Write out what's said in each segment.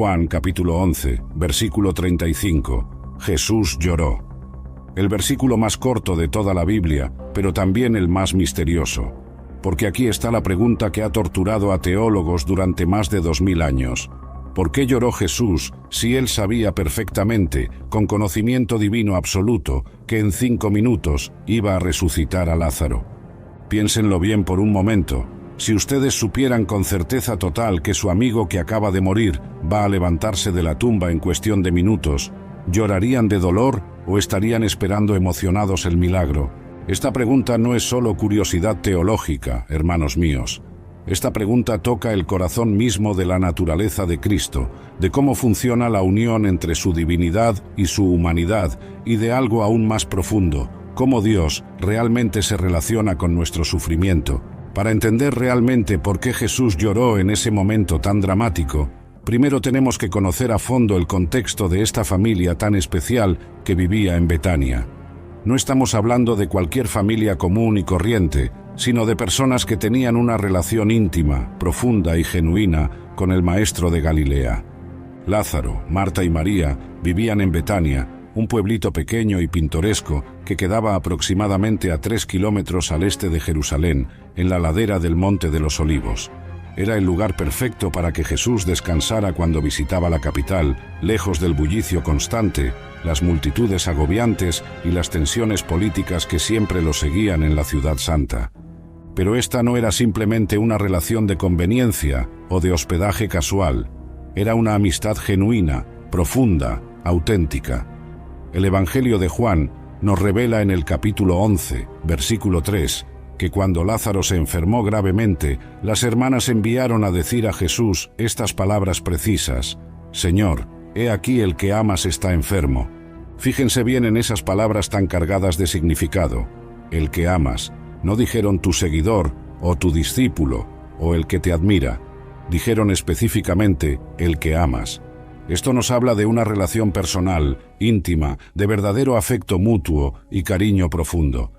Juan capítulo 11, versículo 35. Jesús lloró. El versículo más corto de toda la Biblia, pero también el más misterioso. Porque aquí está la pregunta que ha torturado a teólogos durante más de 2000 años. ¿Por qué lloró Jesús si él sabía perfectamente, con conocimiento divino absoluto, que en 5 minutos iba a resucitar a Lázaro? Piénsenlo bien por un momento. Si ustedes supieran con certeza total que su amigo que acaba de morir va a levantarse de la tumba en cuestión de minutos, ¿llorarían de dolor o estarían esperando emocionados el milagro? Esta pregunta no es solo curiosidad teológica, hermanos míos. Esta pregunta toca el corazón mismo de la naturaleza de Cristo, de cómo funciona la unión entre su divinidad y su humanidad, y de algo aún más profundo, cómo Dios realmente se relaciona con nuestro sufrimiento. Para entender realmente por qué Jesús lloró en ese momento tan dramático, primero tenemos que conocer a fondo el contexto de esta familia tan especial que vivía en Betania. No estamos hablando de cualquier familia común y corriente, sino de personas que tenían una relación íntima, profunda y genuina con el Maestro de Galilea. Lázaro, Marta y María vivían en Betania, un pueblito pequeño y pintoresco que quedaba aproximadamente a 3 kilómetros al este de Jerusalén, en la ladera del Monte de los Olivos. Era el lugar perfecto para que Jesús descansara cuando visitaba la capital, lejos del bullicio constante, las multitudes agobiantes y las tensiones políticas que siempre lo seguían en la ciudad santa. Pero esta no era simplemente una relación de conveniencia o de hospedaje casual. Era una amistad genuina, profunda, auténtica. El Evangelio de Juan nos revela en el capítulo 11, versículo 3, que cuando Lázaro se enfermó gravemente, las hermanas enviaron a decir a Jesús estas palabras precisas: «Señor, he aquí el que amas está enfermo». Fíjense bien en esas palabras tan cargadas de significado. El que amas. No dijeron tu seguidor, o tu discípulo, o el que te admira. Dijeron específicamente el que amas. Esto nos habla de una relación personal, íntima, de verdadero afecto mutuo y cariño profundo.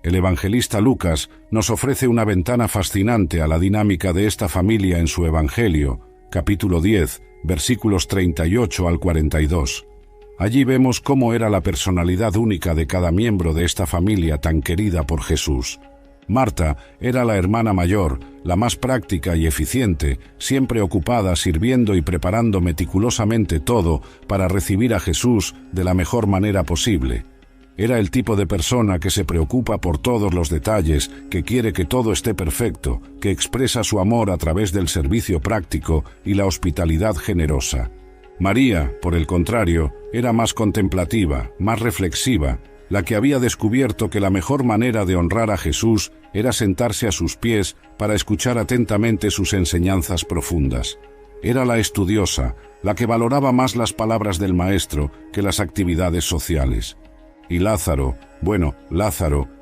El evangelista Lucas nos ofrece una ventana fascinante a la dinámica de esta familia en su Evangelio, capítulo 10, versículos 38 al 42. Allí vemos cómo era la personalidad única de cada miembro de esta familia tan querida por Jesús. Marta era la hermana mayor, la más práctica y eficiente, siempre ocupada sirviendo y preparando meticulosamente todo para recibir a Jesús de la mejor manera posible. Era el tipo de persona que se preocupa por todos los detalles, que quiere que todo esté perfecto, que expresa su amor a través del servicio práctico y la hospitalidad generosa. María, por el contrario, era más contemplativa, más reflexiva, la que había descubierto que la mejor manera de honrar a Jesús era sentarse a sus pies para escuchar atentamente sus enseñanzas profundas. Era la estudiosa, la que valoraba más las palabras del Maestro que las actividades sociales. Y Lázaro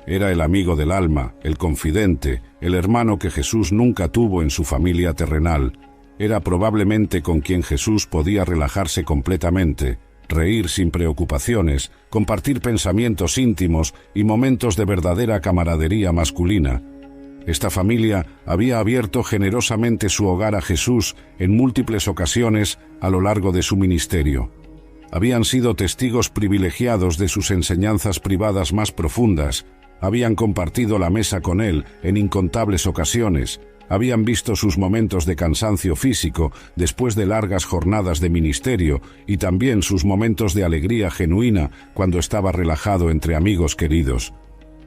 era el amigo del alma, el confidente, el hermano que Jesús nunca tuvo en su familia terrenal. Era probablemente con quien Jesús podía relajarse completamente, reír sin preocupaciones, compartir pensamientos íntimos y momentos de verdadera camaradería masculina. Esta familia había abierto generosamente su hogar a Jesús en múltiples ocasiones a lo largo de su ministerio. Habían sido testigos privilegiados de sus enseñanzas privadas más profundas, habían compartido la mesa con él en incontables ocasiones, habían visto sus momentos de cansancio físico después de largas jornadas de ministerio y también sus momentos de alegría genuina cuando estaba relajado entre amigos queridos.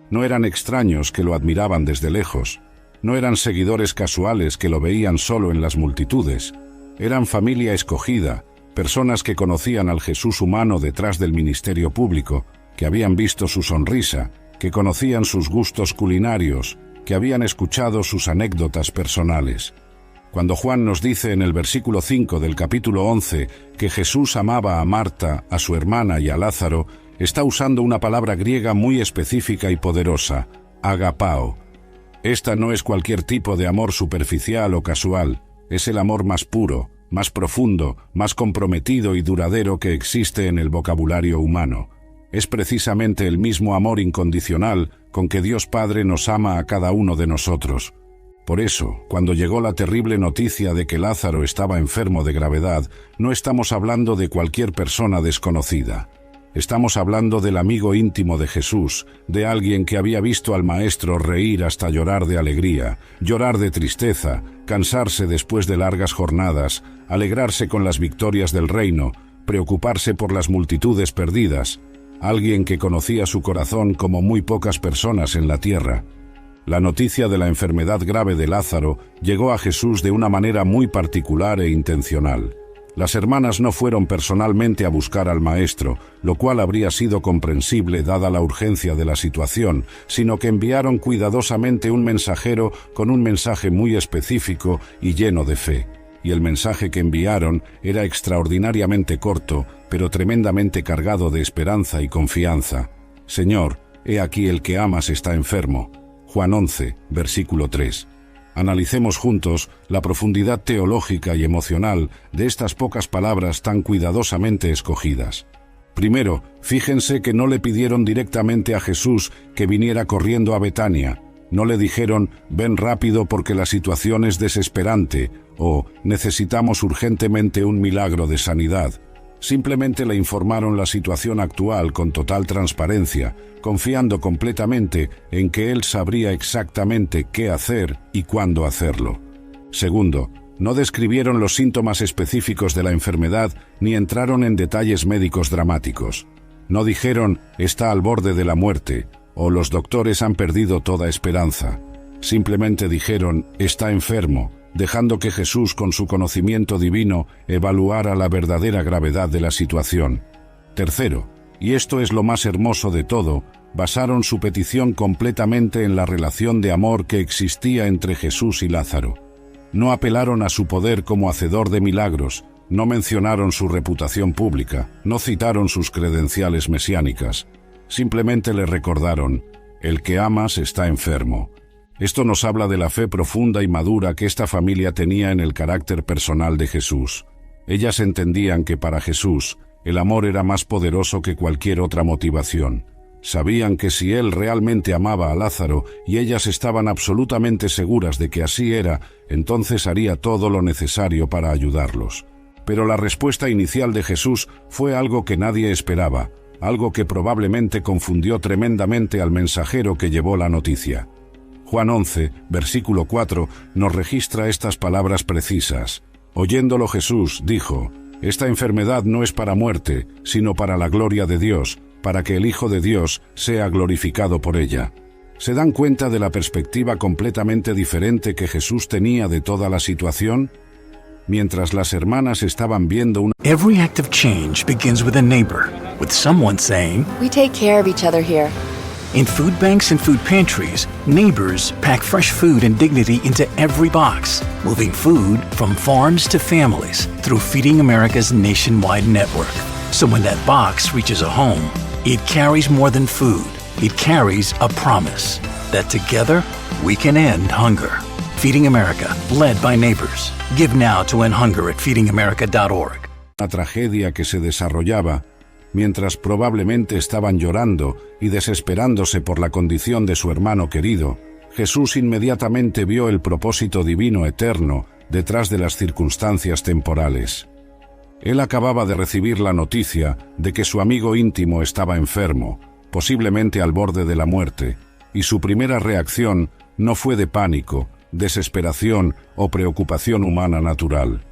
No eran extraños que lo admiraban desde lejos. No eran seguidores casuales que lo veían solo en las multitudes. Eran familia escogida, personas que conocían al Jesús humano detrás del ministerio público, que habían visto su sonrisa, que conocían sus gustos culinarios, que habían escuchado sus anécdotas personales. Cuando Juan nos dice en el versículo 5 del capítulo 11 que Jesús amaba a Marta, a su hermana y a Lázaro, está usando una palabra griega muy específica y poderosa, agapao. Esta no es cualquier tipo de amor superficial o casual, es el amor más puro, más profundo, más comprometido y duradero que existe en el vocabulario humano. Es precisamente el mismo amor incondicional con que Dios Padre nos ama a cada uno de nosotros. Por eso, cuando llegó la terrible noticia de que Lázaro estaba enfermo de gravedad, no estamos hablando de cualquier persona desconocida. Estamos hablando del amigo íntimo de Jesús, de alguien que había visto al Maestro reír hasta llorar de alegría, llorar de tristeza, cansarse después de largas jornadas, alegrarse con las victorias del reino, preocuparse por las multitudes perdidas, alguien que conocía su corazón como muy pocas personas en la tierra. La noticia de la enfermedad grave de Lázaro llegó a Jesús de una manera muy particular e intencional. Las hermanas no fueron personalmente a buscar al Maestro, lo cual habría sido comprensible dada la urgencia de la situación, sino que enviaron cuidadosamente un mensajero con un mensaje muy específico y lleno de fe. Y el mensaje que enviaron era extraordinariamente corto, pero tremendamente cargado de esperanza y confianza. Señor, he aquí el que amas está enfermo. Juan 11, versículo 3. Analicemos juntos la profundidad teológica y emocional de estas pocas palabras tan cuidadosamente escogidas. Primero, fíjense que no le pidieron directamente a Jesús que viniera corriendo a Betania. No le dijeron, ven rápido porque la situación es desesperante, o necesitamos urgentemente un milagro de sanidad. Simplemente le informaron la situación actual con total transparencia, confiando completamente en que él sabría exactamente qué hacer y cuándo hacerlo. Segundo, no describieron los síntomas específicos de la enfermedad ni entraron en detalles médicos dramáticos. No dijeron, está al borde de la muerte, o los doctores han perdido toda esperanza. Simplemente dijeron, está enfermo, dejando que Jesús, con su conocimiento divino, evaluara la verdadera gravedad de la situación. Tercero, y esto es lo más hermoso de todo, basaron su petición completamente en la relación de amor que existía entre Jesús y Lázaro. No apelaron a su poder como hacedor de milagros, no mencionaron su reputación pública, no citaron sus credenciales mesiánicas. Simplemente le recordaron, el que amas está enfermo. Esto nos habla de la fe profunda y madura que esta familia tenía en el carácter personal de Jesús. Ellas entendían que para Jesús, el amor era más poderoso que cualquier otra motivación. Sabían que si él realmente amaba a Lázaro y ellas estaban absolutamente seguras de que así era, entonces haría todo lo necesario para ayudarlos. Pero la respuesta inicial de Jesús fue algo que nadie esperaba, algo que probablemente confundió tremendamente al mensajero que llevó la noticia. Juan 11, versículo 4, nos registra estas palabras precisas. Oyéndolo Jesús, dijo, esta enfermedad no es para muerte, sino para la gloria de Dios, para que el Hijo de Dios sea glorificado por ella. ¿Se dan cuenta de la perspectiva completamente diferente que Jesús tenía de toda la situación? Mientras las hermanas estaban viendo una... Every act of change begins with a neighbor, with someone saying, we take care of each other here. In food banks and food pantries, neighbors pack fresh food and dignity into every box, moving food from farms to families through Feeding America's nationwide network. So when that box reaches a home, it carries more than food. It carries a promise that together we can end hunger. Feeding America, led by neighbors. Give now to end hunger at feedingamerica.org. Una tragedia que se desarrollaba mientras probablemente estaban llorando y desesperándose por la condición de su hermano querido, Jesús inmediatamente vio el propósito divino eterno detrás de las circunstancias temporales. Él acababa de recibir la noticia de que su amigo íntimo estaba enfermo, posiblemente al borde de la muerte, y su primera reacción no fue de pánico, desesperación o preocupación humana natural.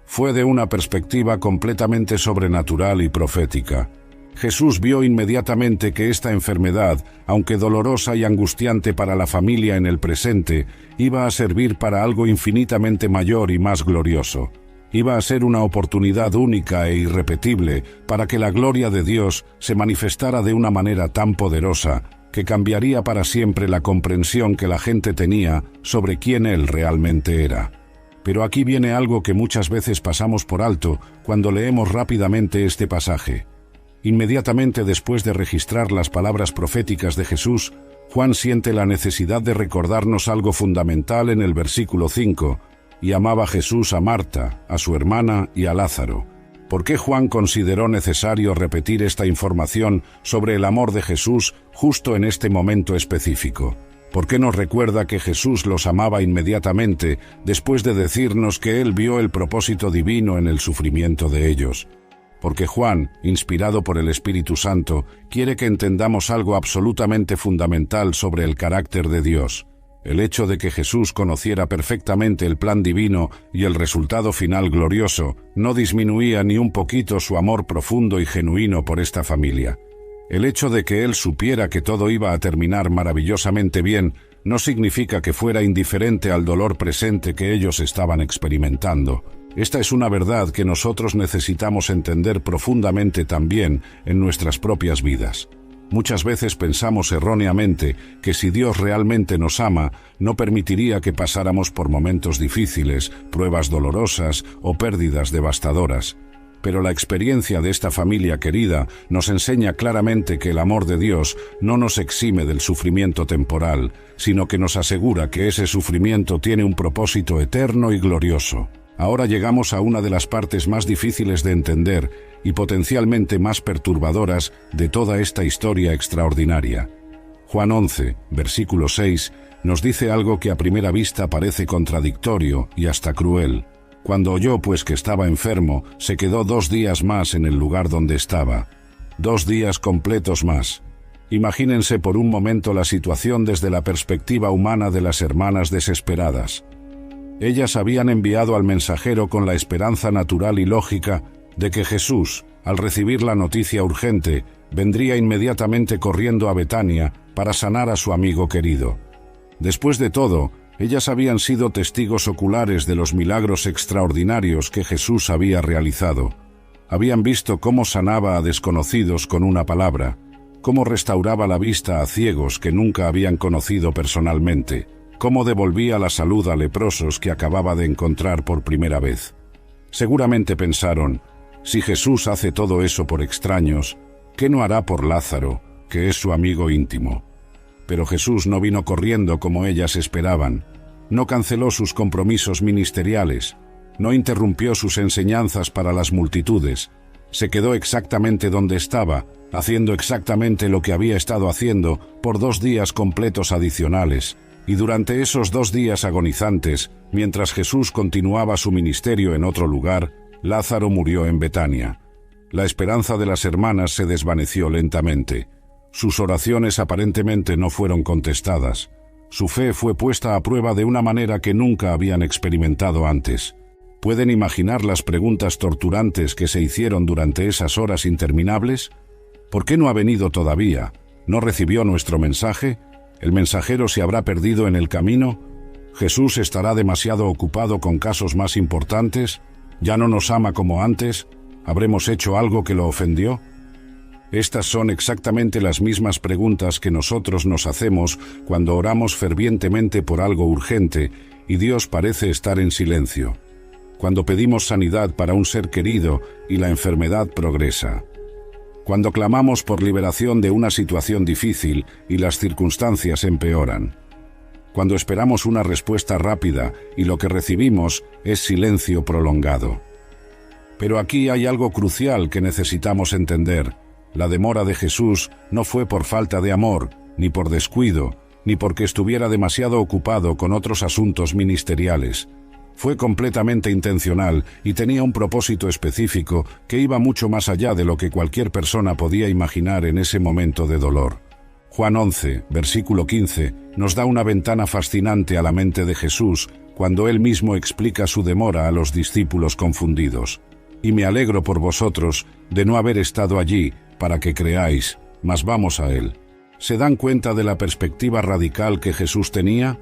Fue de una perspectiva completamente sobrenatural y profética. Jesús vio inmediatamente que esta enfermedad, aunque dolorosa y angustiante para la familia en el presente, iba a servir para algo infinitamente mayor y más glorioso. Iba a ser una oportunidad única e irrepetible para que la gloria de Dios se manifestara de una manera tan poderosa que cambiaría para siempre la comprensión que la gente tenía sobre quién Él realmente era. Pero aquí viene algo que muchas veces pasamos por alto cuando leemos rápidamente este pasaje. Inmediatamente después de registrar las palabras proféticas de Jesús, Juan siente la necesidad de recordarnos algo fundamental en el versículo 5, y amaba Jesús a Marta, a su hermana y a Lázaro. ¿Por qué Juan consideró necesario repetir esta información sobre el amor de Jesús justo en este momento específico? ¿Por qué nos recuerda que Jesús los amaba inmediatamente después de decirnos que Él vio el propósito divino en el sufrimiento de ellos? Porque Juan, inspirado por el Espíritu Santo, quiere que entendamos algo absolutamente fundamental sobre el carácter de Dios. El hecho de que Jesús conociera perfectamente el plan divino y el resultado final glorioso no disminuía ni un poquito su amor profundo y genuino por esta familia. El hecho de que él supiera que todo iba a terminar maravillosamente bien no significa que fuera indiferente al dolor presente que ellos estaban experimentando. Esta es una verdad que nosotros necesitamos entender profundamente también en nuestras propias vidas. Muchas veces pensamos erróneamente que si Dios realmente nos ama, no permitiría que pasáramos por momentos difíciles, pruebas dolorosas o pérdidas devastadoras. Pero la experiencia de esta familia querida nos enseña claramente que el amor de Dios no nos exime del sufrimiento temporal, sino que nos asegura que ese sufrimiento tiene un propósito eterno y glorioso. Ahora llegamos a una de las partes más difíciles de entender y potencialmente más perturbadoras de toda esta historia extraordinaria. Juan 11, versículo 6, nos dice algo que a primera vista parece contradictorio y hasta cruel. Cuando oyó pues que estaba enfermo, se quedó 2 días más en el lugar donde estaba. 2 días completos más. Imagínense por un momento la situación desde la perspectiva humana de las hermanas desesperadas. Ellas habían enviado al mensajero con la esperanza natural y lógica de que Jesús, al recibir la noticia urgente, vendría inmediatamente corriendo a Betania para sanar a su amigo querido. Después de todo, ellas habían sido testigos oculares de los milagros extraordinarios que Jesús había realizado. Habían visto cómo sanaba a desconocidos con una palabra, cómo restauraba la vista a ciegos que nunca habían conocido personalmente, cómo devolvía la salud a leprosos que acababa de encontrar por primera vez. Seguramente pensaron, si Jesús hace todo eso por extraños, ¿qué no hará por Lázaro, que es su amigo íntimo? Pero Jesús no vino corriendo como ellas esperaban, no canceló sus compromisos ministeriales, no interrumpió sus enseñanzas para las multitudes, se quedó exactamente donde estaba, haciendo exactamente lo que había estado haciendo por 2 días completos adicionales, y durante esos 2 días agonizantes, mientras Jesús continuaba su ministerio en otro lugar, Lázaro murió en Betania. La esperanza de las hermanas se desvaneció lentamente. Sus oraciones aparentemente no fueron contestadas. Su fe fue puesta a prueba de una manera que nunca habían experimentado antes. ¿Pueden imaginar las preguntas torturantes que se hicieron durante esas horas interminables? ¿Por qué no ha venido todavía? ¿No recibió nuestro mensaje? ¿El mensajero se habrá perdido en el camino? ¿Jesús estará demasiado ocupado con casos más importantes? ¿Ya no nos ama como antes? ¿Habremos hecho algo que lo ofendió? Estas son exactamente las mismas preguntas que nosotros nos hacemos cuando oramos fervientemente por algo urgente y Dios parece estar en silencio. Cuando pedimos sanidad para un ser querido y la enfermedad progresa. Cuando clamamos por liberación de una situación difícil y las circunstancias empeoran. Cuando esperamos una respuesta rápida y lo que recibimos es silencio prolongado. Pero aquí hay algo crucial que necesitamos entender. La demora de Jesús no fue por falta de amor, ni por descuido, ni porque estuviera demasiado ocupado con otros asuntos ministeriales. Fue completamente intencional y tenía un propósito específico que iba mucho más allá de lo que cualquier persona podía imaginar en ese momento de dolor. Juan 11, versículo 15, nos da una ventana fascinante a la mente de Jesús cuando él mismo explica su demora a los discípulos confundidos. Y me alegro por vosotros de no haber estado allí para que creáis, mas vamos a él. ¿Se dan cuenta de la perspectiva radical que Jesús tenía?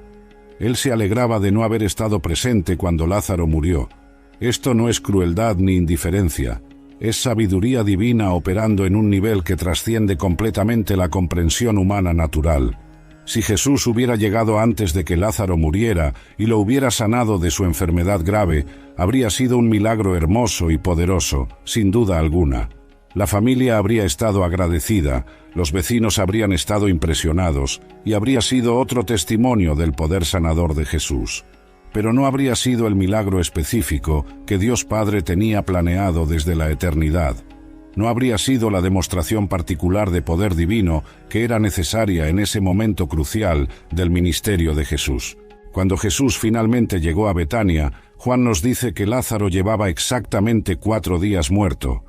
Él se alegraba de no haber estado presente cuando Lázaro murió. Esto no es crueldad ni indiferencia. Es sabiduría divina operando en un nivel que trasciende completamente la comprensión humana natural. Si Jesús hubiera llegado antes de que Lázaro muriera y lo hubiera sanado de su enfermedad grave, habría sido un milagro hermoso y poderoso, sin duda alguna. La familia habría estado agradecida, los vecinos habrían estado impresionados y habría sido otro testimonio del poder sanador de Jesús. Pero no habría sido el milagro específico que Dios Padre tenía planeado desde la eternidad. no habría sido la demostración particular de poder divino que era necesaria en ese momento crucial del ministerio de Jesús. Cuando Jesús finalmente llegó a Betania, Juan nos dice que Lázaro llevaba exactamente 4 días muerto.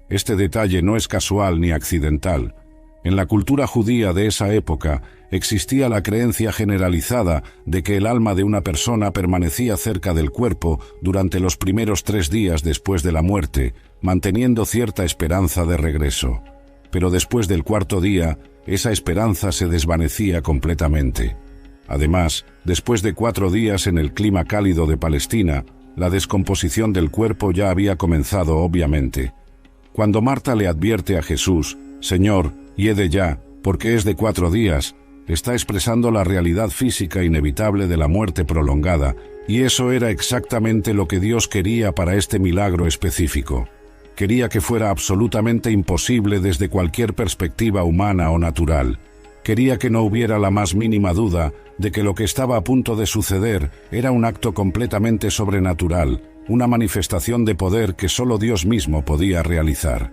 Este detalle no es casual ni accidental. En la cultura judía de esa época existía la creencia generalizada de que el alma de una persona permanecía cerca del cuerpo durante los primeros 3 días después de la muerte, manteniendo cierta esperanza de regreso. Pero después del 4.º día, esa esperanza se desvanecía completamente. Además, después de 4 días en el clima cálido de Palestina, la descomposición del cuerpo ya había comenzado obviamente. Cuando Marta le advierte a Jesús, «Señor, hiede ya, porque es de 4 días», está expresando la realidad física inevitable de la muerte prolongada, y eso era exactamente lo que Dios quería para este milagro específico. Quería que fuera absolutamente imposible desde cualquier perspectiva humana o natural. Quería que no hubiera la más mínima duda de que lo que estaba a punto de suceder era un acto completamente sobrenatural, una manifestación de poder que solo Dios mismo podía realizar.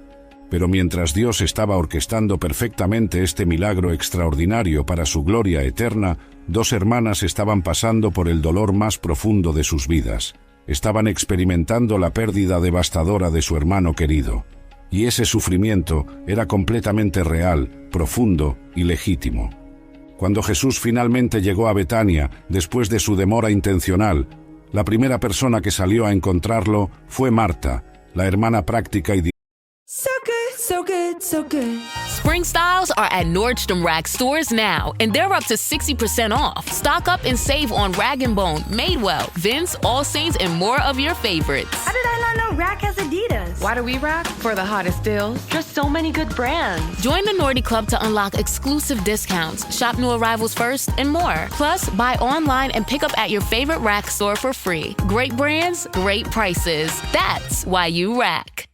Pero mientras Dios estaba orquestando perfectamente este milagro extraordinario para su gloria eterna, 2 hermanas estaban pasando por el dolor más profundo de sus vidas. Estaban experimentando la pérdida devastadora de su hermano querido. Y ese sufrimiento era completamente real, profundo y legítimo. Cuando Jesús finalmente llegó a Betania, después de su demora intencional, la primera persona que salió a encontrarlo fue Marta, la hermana práctica y So good, so good, so good. Spring styles are at Nordstrom Rack stores now, and they're up to 60% off. Stock up and save on Rag & Bone, Madewell, Vince, All Saints, and more of your favorites. How did I not know Rack has Adidas? Why do we rack? For the hottest deals. Just so many good brands. Join the Nordy Club to unlock exclusive discounts, shop new arrivals first, and more. Plus, buy online and pick up at your favorite Rack store for free. Great brands, great prices. That's why you rack.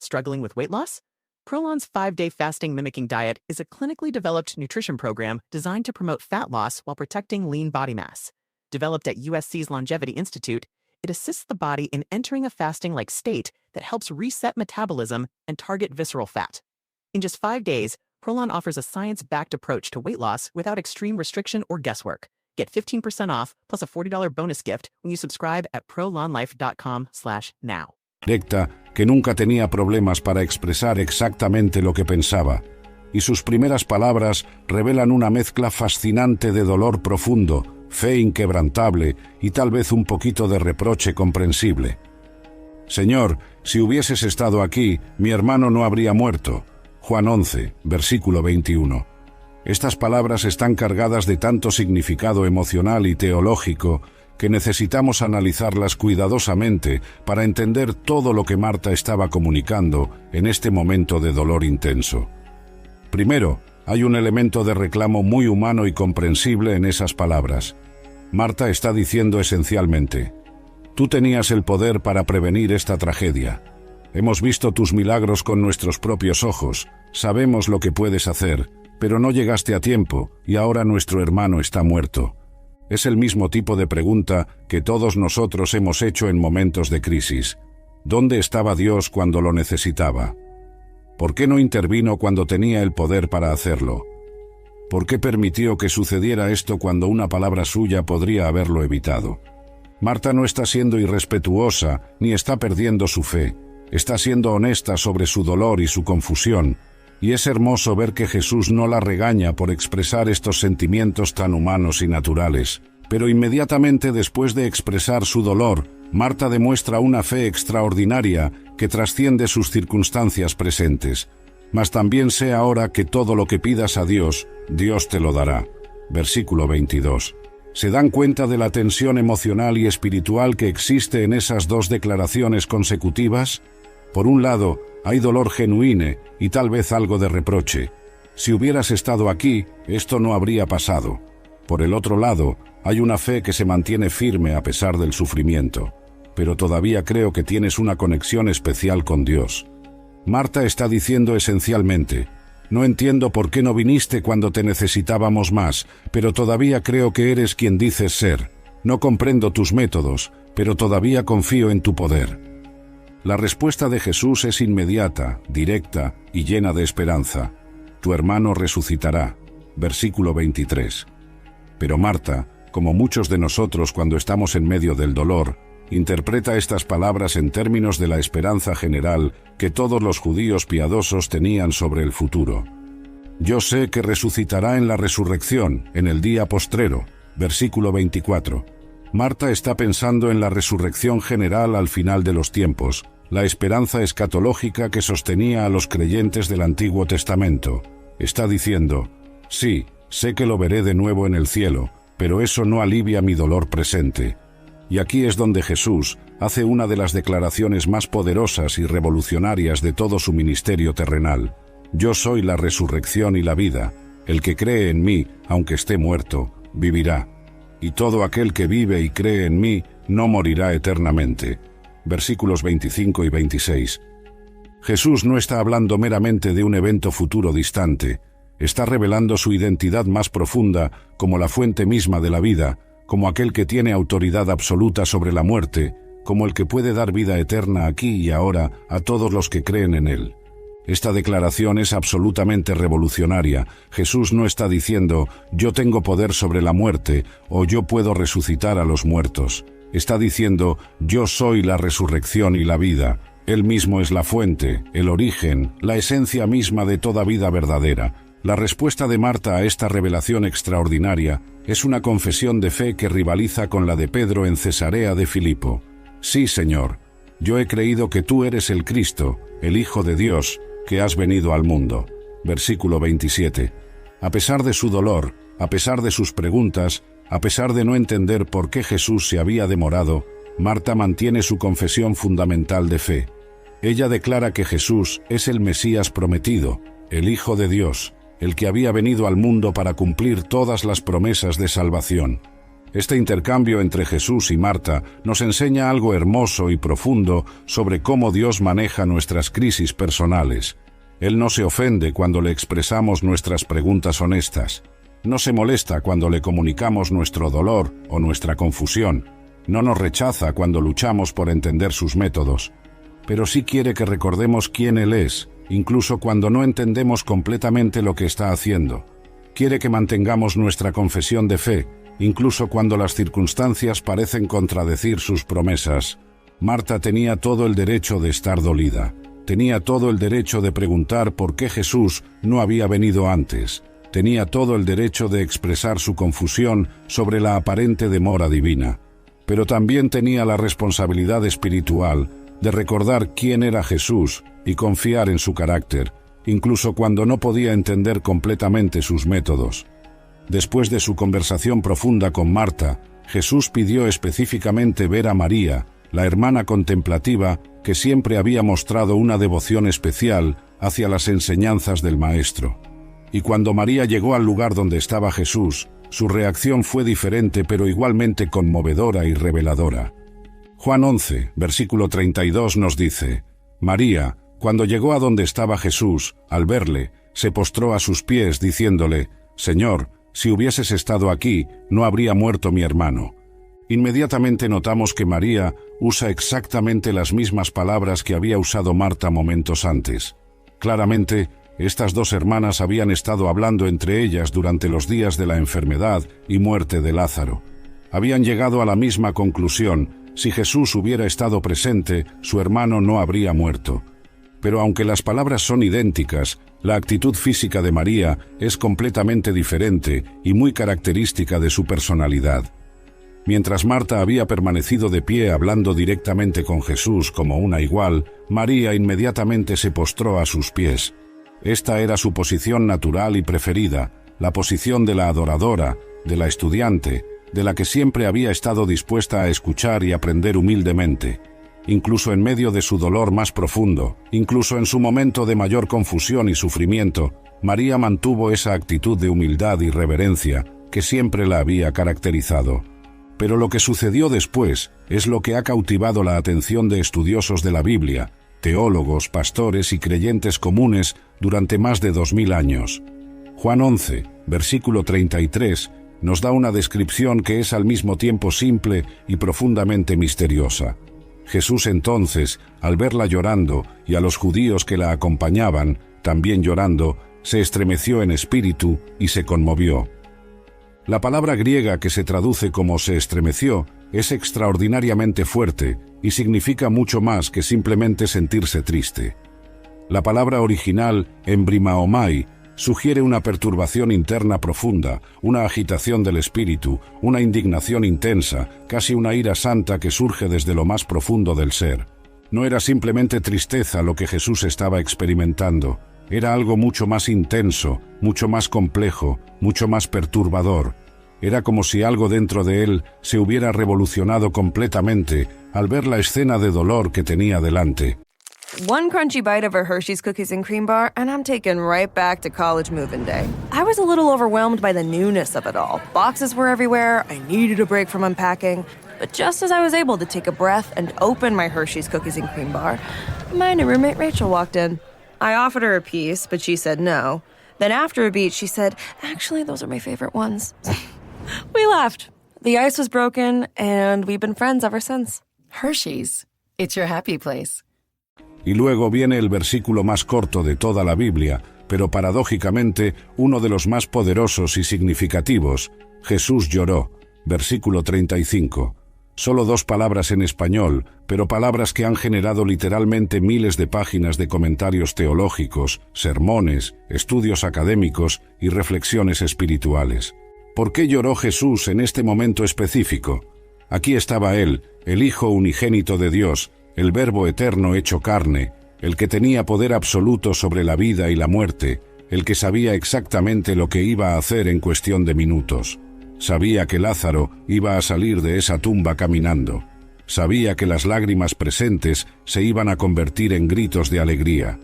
Struggling with weight loss? Prolon's 5-day fasting mimicking diet is a clinically developed nutrition program designed to promote fat loss while protecting lean body mass. Developed at USC's Longevity Institute, it assists the body in entering a fasting-like state that helps reset metabolism and target visceral fat. In just 5 days, Prolon offers a science-backed approach to weight loss without extreme restriction or guesswork. Get 15% off plus a $40 bonus gift when you subscribe at prolonlife.com/now. Directa, que nunca tenía problemas para expresar exactamente lo que pensaba, y sus primeras palabras revelan una mezcla fascinante de dolor profundo, fe inquebrantable y tal vez un poquito de reproche comprensible. «Señor, si hubieses estado aquí, mi hermano no habría muerto». Juan 11, versículo 21. Estas palabras están cargadas de tanto significado emocional y teológico que necesitamos analizarlas cuidadosamente para entender todo lo que Marta estaba comunicando en este momento de dolor intenso. Primero, hay un elemento de reclamo muy humano y comprensible en esas palabras. Marta está diciendo esencialmente: «Tú tenías el poder para prevenir esta tragedia. Hemos visto tus milagros con nuestros propios ojos, sabemos lo que puedes hacer, pero no llegaste a tiempo y ahora nuestro hermano está muerto». Es el mismo tipo de pregunta que todos nosotros hemos hecho en momentos de crisis. ¿Dónde estaba Dios cuando lo necesitaba? ¿Por qué no intervino cuando tenía el poder para hacerlo? ¿Por qué permitió que sucediera esto cuando una palabra suya podría haberlo evitado? Marta no está siendo irrespetuosa ni está perdiendo su fe. Está siendo honesta sobre su dolor y su confusión. Y es hermoso ver que Jesús no la regaña por expresar estos sentimientos tan humanos y naturales. Pero inmediatamente después de expresar su dolor, Marta demuestra una fe extraordinaria que trasciende sus circunstancias presentes. Mas también sé ahora que todo lo que pidas a Dios, Dios te lo dará. Versículo 22. ¿Se dan cuenta de la tensión emocional y espiritual que existe en esas 2 declaraciones consecutivas? Por un lado, hay dolor genuino y tal vez algo de reproche. Si hubieras estado aquí, esto no habría pasado. Por el otro lado, hay una fe que se mantiene firme a pesar del sufrimiento. Pero todavía creo que tienes una conexión especial con Dios. Marta está diciendo esencialmente: no entiendo por qué no viniste cuando te necesitábamos más, pero todavía creo que eres quien dices ser. No comprendo tus métodos, pero todavía confío en tu poder. La respuesta de Jesús es inmediata, directa y llena de esperanza. Tu hermano resucitará. Versículo 23. Pero Marta, como muchos de nosotros cuando estamos en medio del dolor, interpreta estas palabras en términos de la esperanza general que todos los judíos piadosos tenían sobre el futuro. Yo sé que resucitará en la resurrección, en el día postrero. Versículo 24. Marta está pensando en la resurrección general al final de los tiempos, la esperanza escatológica que sostenía a los creyentes del Antiguo Testamento. Está diciendo, sí, sé que lo veré de nuevo en el cielo, pero eso no alivia mi dolor presente. Y aquí es donde Jesús hace una de las declaraciones más poderosas y revolucionarias de todo su ministerio terrenal. Yo soy la resurrección y la vida. El que cree en mí, aunque esté muerto, vivirá. Y todo aquel que vive y cree en mí no morirá eternamente. Versículos 25 y 26. Jesús no está hablando meramente de un evento futuro distante. Está revelando su identidad más profunda como la fuente misma de la vida, como aquel que tiene autoridad absoluta sobre la muerte, como el que puede dar vida eterna aquí y ahora a todos los que creen en él. Esta declaración es absolutamente revolucionaria. Jesús no está diciendo, yo tengo poder sobre la muerte, o yo puedo resucitar a los muertos. Está diciendo, yo soy la resurrección y la vida. Él mismo es la fuente, el origen, la esencia misma de toda vida verdadera. La respuesta de Marta a esta revelación extraordinaria es una confesión de fe que rivaliza con la de Pedro en Cesarea de Filipo. Sí, Señor, yo he creído que tú eres el Cristo, el Hijo de Dios, que has venido al mundo. Versículo 27. A pesar de su dolor, a pesar de sus preguntas, a pesar de no entender por qué Jesús se había demorado, Marta mantiene su confesión fundamental de fe. Ella declara que Jesús es el Mesías prometido, el Hijo de Dios, el que había venido al mundo para cumplir todas las promesas de salvación. Este intercambio entre Jesús y Marta nos enseña algo hermoso y profundo sobre cómo Dios maneja nuestras crisis personales. Él no se ofende cuando le expresamos nuestras preguntas honestas. No se molesta cuando le comunicamos nuestro dolor o nuestra confusión. No nos rechaza cuando luchamos por entender sus métodos. Pero sí quiere que recordemos quién Él es, incluso cuando no entendemos completamente lo que está haciendo. Quiere que mantengamos nuestra confesión de fe, incluso cuando las circunstancias parecen contradecir sus promesas. Marta tenía todo el derecho de estar dolida. Tenía todo el derecho de preguntar por qué Jesús no había venido antes. Tenía todo el derecho de expresar su confusión sobre la aparente demora divina. Pero también tenía la responsabilidad espiritual de recordar quién era Jesús y confiar en su carácter, incluso cuando no podía entender completamente sus métodos. Después de su conversación profunda con Marta, Jesús pidió específicamente ver a María, la hermana contemplativa que siempre había mostrado una devoción especial hacia las enseñanzas del Maestro. Y cuando María llegó al lugar donde estaba Jesús, su reacción fue diferente pero igualmente conmovedora y reveladora. Juan 11, versículo 32 nos dice, María, cuando llegó a donde estaba Jesús, al verle, se postró a sus pies diciéndole, Señor, si hubieses estado aquí, no habría muerto mi hermano. Inmediatamente notamos que María usa exactamente las mismas palabras que había usado Marta momentos antes. Claramente, estas dos hermanas habían estado hablando entre ellas durante los días de la enfermedad y muerte de Lázaro. Habían llegado a la misma conclusión: si Jesús hubiera estado presente, su hermano no habría muerto. Pero aunque las palabras son idénticas, la actitud física de María es completamente diferente y muy característica de su personalidad. Mientras Marta había permanecido de pie hablando directamente con Jesús como una igual, María inmediatamente se postró a sus pies. Esta era su posición natural y preferida, la posición de la adoradora, de la estudiante, de la que siempre había estado dispuesta a escuchar y aprender humildemente. Incluso en medio de su dolor más profundo, incluso en su momento de mayor confusión y sufrimiento, María mantuvo esa actitud de humildad y reverencia que siempre la había caracterizado. Pero lo que sucedió después es lo que ha cautivado la atención de estudiosos de la Biblia, teólogos, pastores y creyentes comunes durante más de 2000 años. Juan 11, versículo 33, nos da una descripción que es al mismo tiempo simple y profundamente misteriosa. Jesús entonces, al verla llorando y a los judíos que la acompañaban, también llorando, se estremeció en espíritu y se conmovió. La palabra griega que se traduce como se estremeció es extraordinariamente fuerte y significa mucho más que simplemente sentirse triste. La palabra original, embrimaomai, sugiere una perturbación interna profunda, una agitación del espíritu, una indignación intensa, casi una ira santa que surge desde lo más profundo del ser. No era simplemente tristeza lo que Jesús estaba experimentando, era algo mucho más intenso, mucho más complejo, mucho más perturbador. Era como si algo dentro de él se hubiera revolucionado completamente al ver la escena de dolor que tenía delante. One crunchy bite of a Hershey's Cookies and Cream Bar, and I'm taken right back to college move-in day. I was a little overwhelmed by the newness of it all. Boxes were everywhere, I needed a break from unpacking. But just as I was able to take a breath and open my Hershey's Cookies and Cream Bar, my new roommate Rachel walked in. I offered her a piece, but she said no. Then after a beat, she said, "Actually, those are my favorite ones." We laughed. The ice was broken, and we've been friends ever since. Hershey's. It's your happy place. Y luego viene el versículo más corto de toda la Biblia, pero paradójicamente uno de los más poderosos y significativos. Jesús lloró. Versículo 35. Solo 2 palabras en español, pero palabras que han generado literalmente miles de páginas de comentarios teológicos, sermones, estudios académicos y reflexiones espirituales. ¿Por qué lloró Jesús en este momento específico? Aquí estaba Él, el Hijo unigénito de Dios, el Verbo eterno hecho carne, el que tenía poder absoluto sobre la vida y la muerte, el que sabía exactamente lo que iba a hacer en cuestión de minutos. Sabía que Lázaro iba a salir de esa tumba caminando. Sabía que las lágrimas presentes se iban a convertir en gritos de alegría.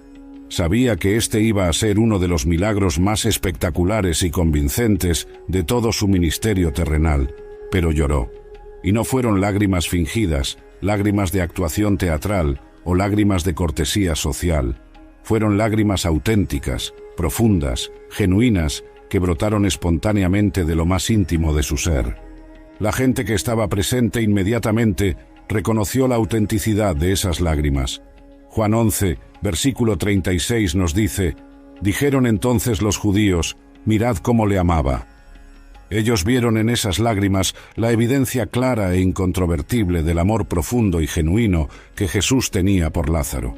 Sabía que este iba a ser uno de los milagros más espectaculares y convincentes de todo su ministerio terrenal, pero lloró. Y no fueron lágrimas fingidas, lágrimas de actuación teatral o lágrimas de cortesía social. Fueron lágrimas auténticas, profundas, genuinas, que brotaron espontáneamente de lo más íntimo de su ser. La gente que estaba presente inmediatamente reconoció la autenticidad de esas lágrimas. Juan 11, versículo 36 nos dice: «Dijeron entonces los judíos, mirad cómo le amaba». Ellos vieron en esas lágrimas la evidencia clara e incontrovertible del amor profundo y genuino que Jesús tenía por Lázaro.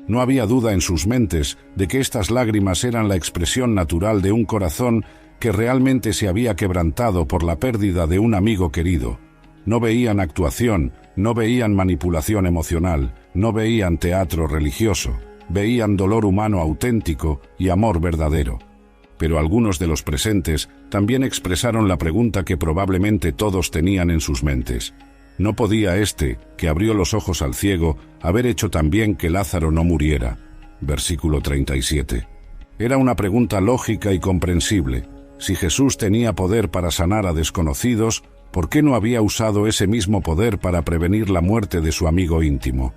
No había duda en sus mentes de que estas lágrimas eran la expresión natural de un corazón que realmente se había quebrantado por la pérdida de un amigo querido. No veían actuación, no veían manipulación emocional, no veían teatro religioso, veían dolor humano auténtico y amor verdadero. Pero algunos de los presentes también expresaron la pregunta que probablemente todos tenían en sus mentes. ¿No podía este, que abrió los ojos al ciego, haber hecho también que Lázaro no muriera? Versículo 37. Era una pregunta lógica y comprensible. Si Jesús tenía poder para sanar a desconocidos, ¿por qué no había usado ese mismo poder para prevenir la muerte de su amigo íntimo?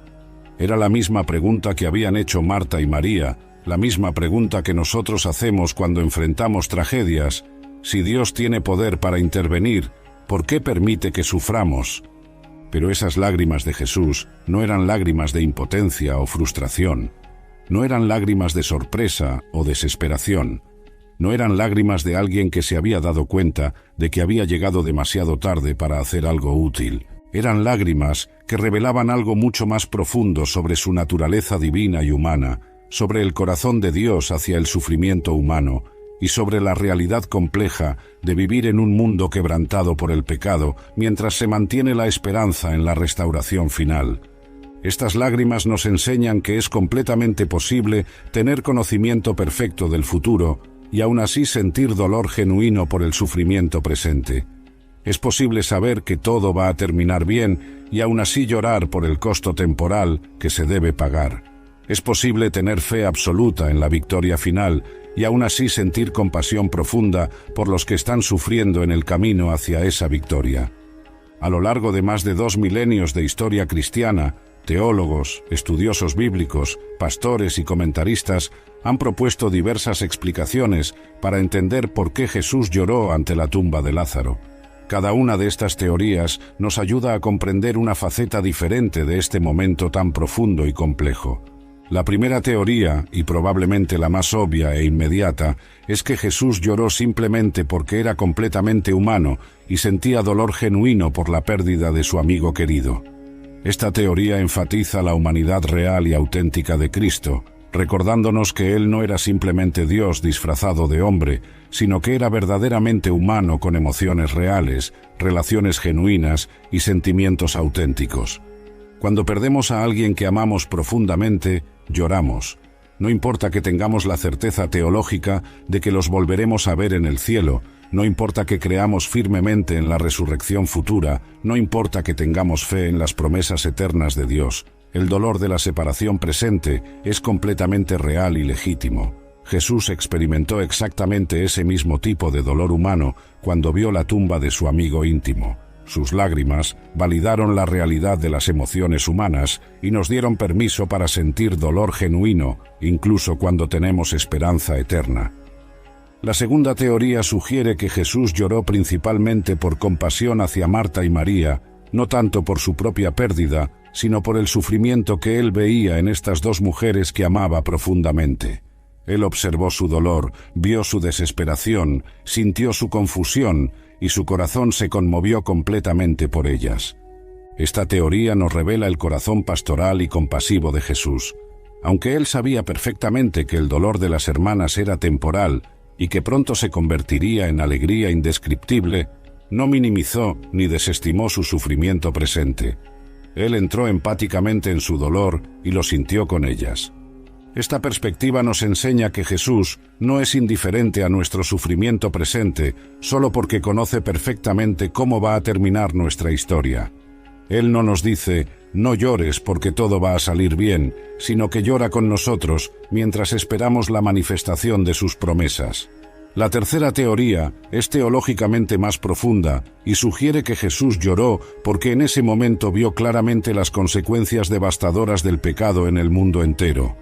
Era la misma pregunta que habían hecho Marta y María, la misma pregunta que nosotros hacemos cuando enfrentamos tragedias. Si Dios tiene poder para intervenir, ¿por qué permite que suframos? Pero esas lágrimas de Jesús no eran lágrimas de impotencia o frustración. No eran lágrimas de sorpresa o desesperación. No eran lágrimas de alguien que se había dado cuenta de que había llegado demasiado tarde para hacer algo útil. Eran lágrimas que revelaban algo mucho más profundo sobre su naturaleza divina y humana, sobre el corazón de Dios hacia el sufrimiento humano y sobre la realidad compleja de vivir en un mundo quebrantado por el pecado mientras se mantiene la esperanza en la restauración final. Estas lágrimas nos enseñan que es completamente posible tener conocimiento perfecto del futuro y aún así sentir dolor genuino por el sufrimiento presente. Es posible saber que todo va a terminar bien y aún así llorar por el costo temporal que se debe pagar. Es posible tener fe absoluta en la victoria final y aún así sentir compasión profunda por los que están sufriendo en el camino hacia esa victoria. A lo largo de más de 2 milenios de historia cristiana, teólogos, estudiosos bíblicos, pastores y comentaristas han propuesto diversas explicaciones para entender por qué Jesús lloró ante la tumba de Lázaro. Cada una de estas teorías nos ayuda a comprender una faceta diferente de este momento tan profundo y complejo. La primera teoría, y probablemente la más obvia e inmediata, es que Jesús lloró simplemente porque era completamente humano y sentía dolor genuino por la pérdida de su amigo querido. Esta teoría enfatiza la humanidad real y auténtica de Cristo, recordándonos que Él no era simplemente Dios disfrazado de hombre, sino que era verdaderamente humano con emociones reales, relaciones genuinas y sentimientos auténticos. Cuando perdemos a alguien que amamos profundamente, lloramos. No importa que tengamos la certeza teológica de que los volveremos a ver en el cielo, no importa que creamos firmemente en la resurrección futura, no importa que tengamos fe en las promesas eternas de Dios. El dolor de la separación presente es completamente real y legítimo. Jesús experimentó exactamente ese mismo tipo de dolor humano cuando vio la tumba de su amigo íntimo. Sus lágrimas validaron la realidad de las emociones humanas y nos dieron permiso para sentir dolor genuino, incluso cuando tenemos esperanza eterna. La segunda teoría sugiere que Jesús lloró principalmente por compasión hacia Marta y María, no tanto por su propia pérdida, sino por el sufrimiento que él veía en estas dos mujeres que amaba profundamente. Él observó su dolor, vio su desesperación, sintió su confusión, y su corazón se conmovió completamente por ellas. Esta teoría nos revela el corazón pastoral y compasivo de Jesús. Aunque él sabía perfectamente que el dolor de las hermanas era temporal y que pronto se convertiría en alegría indescriptible, no minimizó ni desestimó su sufrimiento presente. Él entró empáticamente en su dolor y lo sintió con ellas. Esta perspectiva nos enseña que Jesús no es indiferente a nuestro sufrimiento presente solo porque conoce perfectamente cómo va a terminar nuestra historia. Él no nos dice, no llores porque todo va a salir bien, sino que llora con nosotros mientras esperamos la manifestación de sus promesas. La tercera teoría es teológicamente más profunda y sugiere que Jesús lloró porque en ese momento vio claramente las consecuencias devastadoras del pecado en el mundo entero.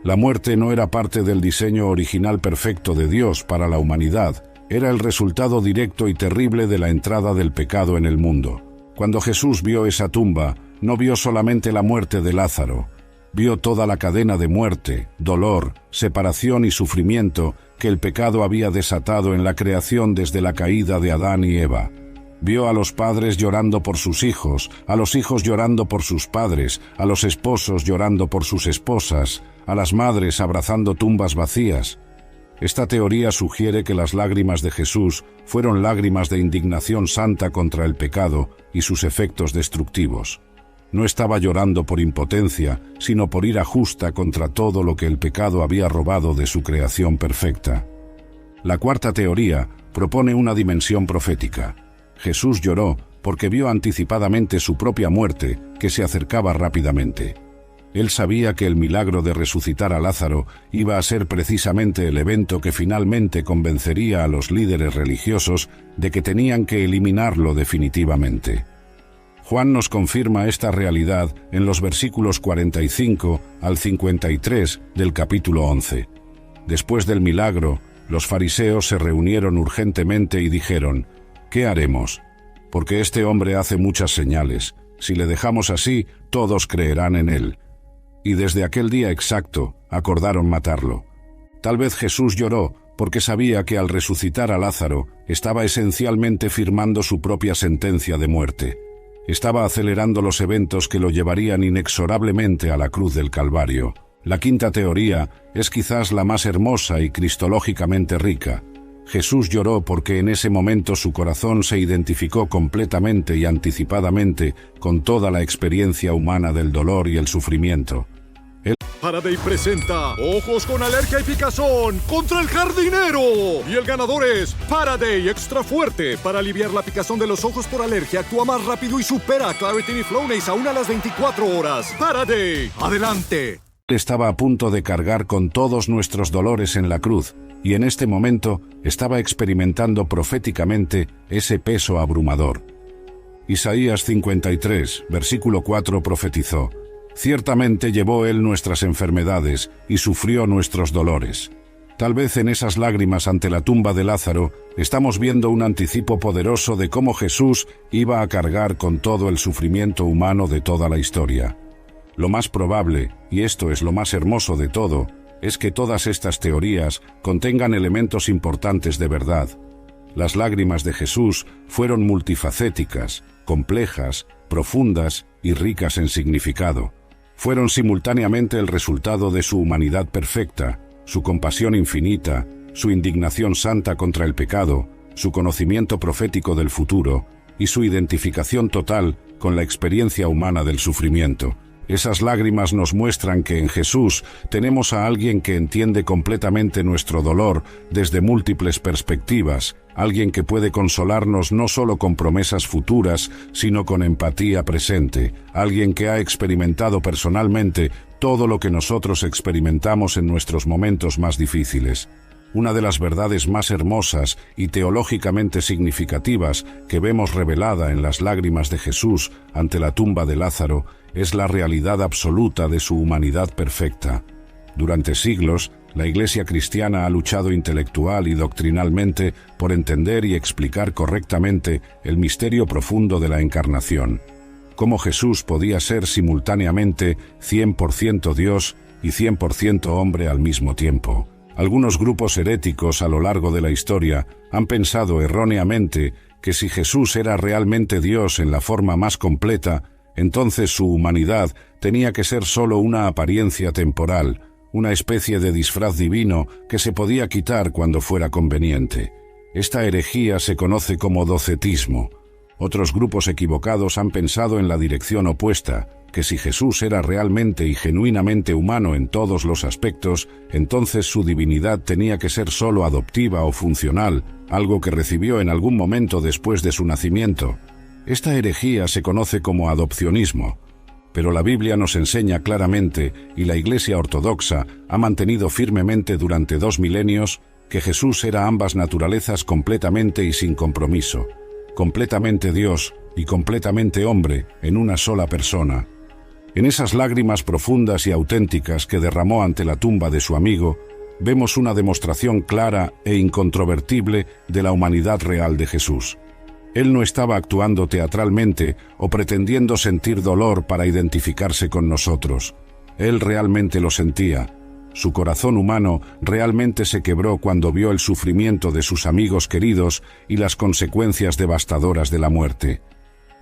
La muerte no era parte del diseño original perfecto de Dios para la humanidad, era el resultado directo y terrible de la entrada del pecado en el mundo. Cuando Jesús vio esa tumba, no vio solamente la muerte de Lázaro, vio toda la cadena de muerte, dolor, separación y sufrimiento que el pecado había desatado en la creación desde la caída de Adán y Eva. Vio a los padres llorando por sus hijos, a los hijos llorando por sus padres, a los esposos llorando por sus esposas, a las madres abrazando tumbas vacías. Esta teoría sugiere que las lágrimas de Jesús fueron lágrimas de indignación santa contra el pecado y sus efectos destructivos. No estaba llorando por impotencia, sino por ira justa contra todo lo que el pecado había robado de su creación perfecta. La cuarta teoría propone una dimensión profética. Jesús lloró porque vio anticipadamente su propia muerte, que se acercaba rápidamente. Él sabía que el milagro de resucitar a Lázaro iba a ser precisamente el evento que finalmente convencería a los líderes religiosos de que tenían que eliminarlo definitivamente. Juan nos confirma esta realidad en los versículos 45 al 53 del capítulo 11. Después del milagro, los fariseos se reunieron urgentemente y dijeron, ¿qué haremos? Porque este hombre hace muchas señales. Si le dejamos así, todos creerán en él. Y desde aquel día exacto, acordaron matarlo. Tal vez Jesús lloró porque sabía que al resucitar a Lázaro, estaba esencialmente firmando su propia sentencia de muerte. Estaba acelerando los eventos que lo llevarían inexorablemente a la cruz del Calvario. La quinta teoría es quizás la más hermosa y cristológicamente rica. Jesús lloró porque en ese momento su corazón se identificó completamente y anticipadamente con toda la experiencia humana del dolor y el sufrimiento. Faraday presenta Ojos con Alergia y Picazón contra el jardinero. Y el ganador es Faraday Extra Fuerte. Para aliviar la picazón de los ojos por alergia, actúa más rápido y supera a Claritin y Flonase aún a las 24 horas. Faraday, adelante. Estaba a punto de cargar con todos nuestros dolores en la cruz, y en este momento estaba experimentando proféticamente ese peso abrumador. Isaías 53, versículo 4 profetizó, «Ciertamente llevó él nuestras enfermedades y sufrió nuestros dolores». Tal vez en esas lágrimas ante la tumba de Lázaro estamos viendo un anticipo poderoso de cómo Jesús iba a cargar con todo el sufrimiento humano de toda la historia. Lo más probable, y esto es lo más hermoso de todo, es que todas estas teorías contengan elementos importantes de verdad. Las lágrimas de Jesús fueron multifacéticas, complejas, profundas y ricas en significado. Fueron simultáneamente el resultado de su humanidad perfecta, su compasión infinita, su indignación santa contra el pecado, su conocimiento profético del futuro y su identificación total con la experiencia humana del sufrimiento. Esas lágrimas nos muestran que en Jesús tenemos a alguien que entiende completamente nuestro dolor desde múltiples perspectivas, alguien que puede consolarnos no solo con promesas futuras, sino con empatía presente, alguien que ha experimentado personalmente todo lo que nosotros experimentamos en nuestros momentos más difíciles. Una de las verdades más hermosas y teológicamente significativas que vemos revelada en las lágrimas de Jesús ante la tumba de Lázaro es la realidad absoluta de su humanidad perfecta. Durante siglos, la Iglesia cristiana ha luchado intelectual y doctrinalmente por entender y explicar correctamente el misterio profundo de la encarnación. Cómo Jesús podía ser simultáneamente 100% Dios y 100% hombre al mismo tiempo. Algunos grupos heréticos a lo largo de la historia han pensado erróneamente que si Jesús era realmente Dios en la forma más completa, entonces su humanidad tenía que ser solo una apariencia temporal, una especie de disfraz divino que se podía quitar cuando fuera conveniente. Esta herejía se conoce como docetismo. Otros grupos equivocados han pensado en la dirección opuesta, que si Jesús era realmente y genuinamente humano en todos los aspectos, entonces su divinidad tenía que ser solo adoptiva o funcional, algo que recibió en algún momento después de su nacimiento. Esta herejía se conoce como adopcionismo, pero la Biblia nos enseña claramente, y la Iglesia ortodoxa ha mantenido firmemente durante 2 milenios, que Jesús era ambas naturalezas completamente y sin compromiso, completamente Dios y completamente hombre en una sola persona. En esas lágrimas profundas y auténticas que derramó ante la tumba de su amigo, vemos una demostración clara e incontrovertible de la humanidad real de Jesús. Él no estaba actuando teatralmente o pretendiendo sentir dolor para identificarse con nosotros. Él realmente lo sentía. Su corazón humano realmente se quebró cuando vio el sufrimiento de sus amigos queridos y las consecuencias devastadoras de la muerte.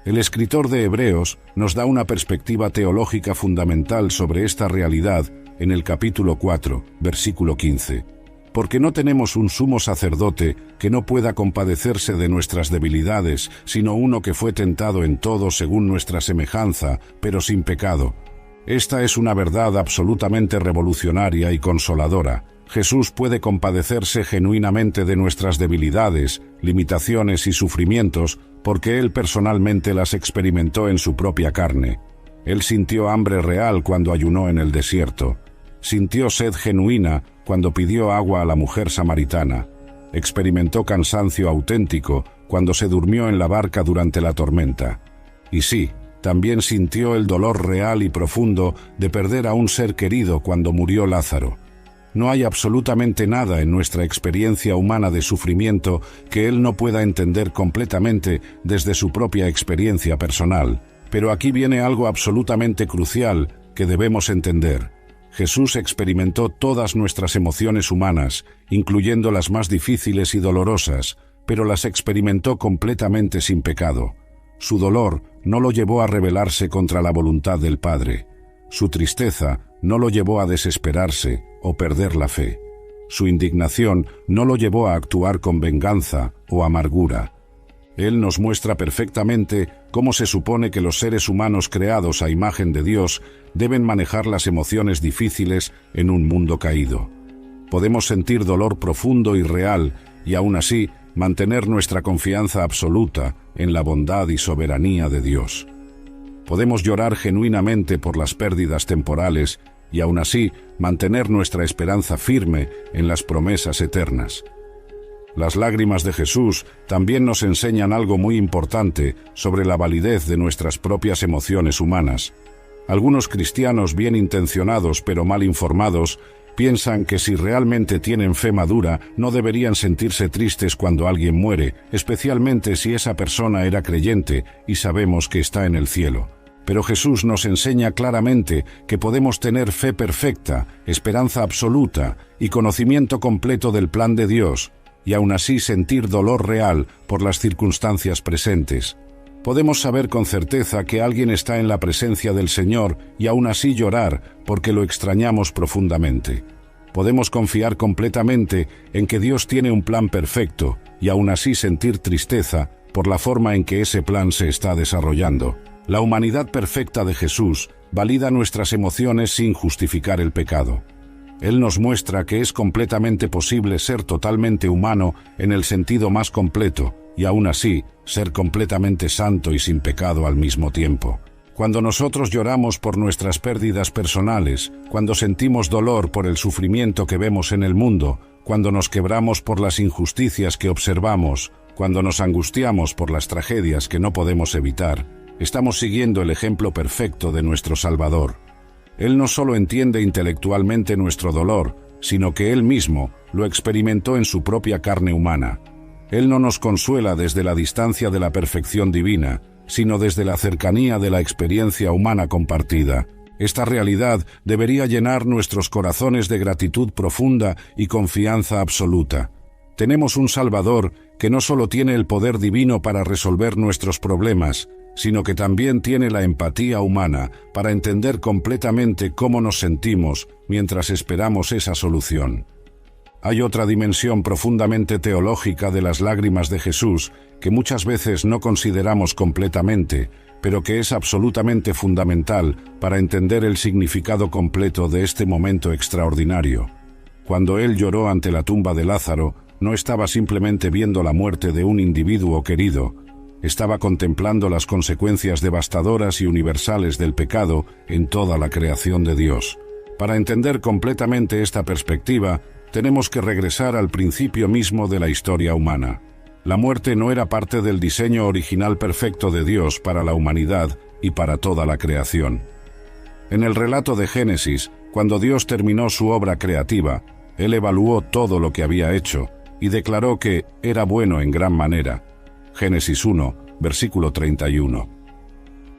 El escritor de Hebreos nos da una perspectiva teológica fundamental sobre esta realidad en el capítulo 4, versículo 15. Porque no tenemos un sumo sacerdote que no pueda compadecerse de nuestras debilidades, sino uno que fue tentado en todo según nuestra semejanza, pero sin pecado. Esta es una verdad absolutamente revolucionaria y consoladora. Jesús puede compadecerse genuinamente de nuestras debilidades, limitaciones y sufrimientos, porque Él personalmente las experimentó en su propia carne. Él sintió hambre real cuando ayunó en el desierto. Sintió sed genuina cuando pidió agua a la mujer samaritana. Experimentó cansancio auténtico cuando se durmió en la barca durante la tormenta. Y sí, también sintió el dolor real y profundo de perder a un ser querido cuando murió Lázaro. No hay absolutamente nada en nuestra experiencia humana de sufrimiento que Él no pueda entender completamente desde su propia experiencia personal. Pero aquí viene algo absolutamente crucial que debemos entender. Jesús experimentó todas nuestras emociones humanas, incluyendo las más difíciles y dolorosas, pero las experimentó completamente sin pecado. Su dolor no lo llevó a rebelarse contra la voluntad del Padre. Su tristeza no lo llevó a desesperarse o perder la fe. Su indignación no lo llevó a actuar con venganza o amargura. Él nos muestra perfectamente cómo se supone que los seres humanos creados a imagen de Dios deben manejar las emociones difíciles en un mundo caído. Podemos sentir dolor profundo y real y aún así mantener nuestra confianza absoluta en la bondad y soberanía de Dios. Podemos llorar genuinamente por las pérdidas temporales y aún así mantener nuestra esperanza firme en las promesas eternas. Las lágrimas de Jesús también nos enseñan algo muy importante sobre la validez de nuestras propias emociones humanas. Algunos cristianos bien intencionados pero mal informados Piensan que si realmente tienen fe madura, no deberían sentirse tristes cuando alguien muere, especialmente si esa persona era creyente y sabemos que está en el cielo. Pero Jesús nos enseña claramente que podemos tener fe perfecta, esperanza absoluta y conocimiento completo del plan de Dios, y aún así sentir dolor real por las circunstancias presentes. Podemos saber con certeza que alguien está en la presencia del Señor y aún así llorar porque lo extrañamos profundamente. Podemos confiar completamente en que Dios tiene un plan perfecto y aún así sentir tristeza por la forma en que ese plan se está desarrollando. La humanidad perfecta de Jesús valida nuestras emociones sin justificar el pecado. Él nos muestra que es completamente posible ser totalmente humano en el sentido más completo y aún así ser completamente santo y sin pecado al mismo tiempo. Cuando nosotros lloramos por nuestras pérdidas personales, cuando sentimos dolor por el sufrimiento que vemos en el mundo, cuando nos quebramos por las injusticias que observamos, cuando nos angustiamos por las tragedias que no podemos evitar, estamos siguiendo el ejemplo perfecto de nuestro Salvador. Él no solo entiende intelectualmente nuestro dolor, sino que Él mismo lo experimentó en su propia carne humana. Él no nos consuela desde la distancia de la perfección divina, sino desde la cercanía de la experiencia humana compartida. Esta realidad debería llenar nuestros corazones de gratitud profunda y confianza absoluta. Tenemos un Salvador que no solo tiene el poder divino para resolver nuestros problemas, sino que también tiene la empatía humana para entender completamente cómo nos sentimos mientras esperamos esa solución. Hay otra dimensión profundamente teológica de las lágrimas de Jesús que muchas veces no consideramos completamente, pero que es absolutamente fundamental para entender el significado completo de este momento extraordinario. Cuando Él lloró ante la tumba de Lázaro, no estaba simplemente viendo la muerte de un individuo querido, estaba contemplando las consecuencias devastadoras y universales del pecado en toda la creación de Dios. Para entender completamente esta perspectiva, tenemos que regresar al principio mismo de la historia humana. La muerte no era parte del diseño original perfecto de Dios para la humanidad y para toda la creación. En el relato de Génesis, cuando Dios terminó su obra creativa, Él evaluó todo lo que había hecho y declaró que era bueno en gran manera. Génesis 1, versículo 31.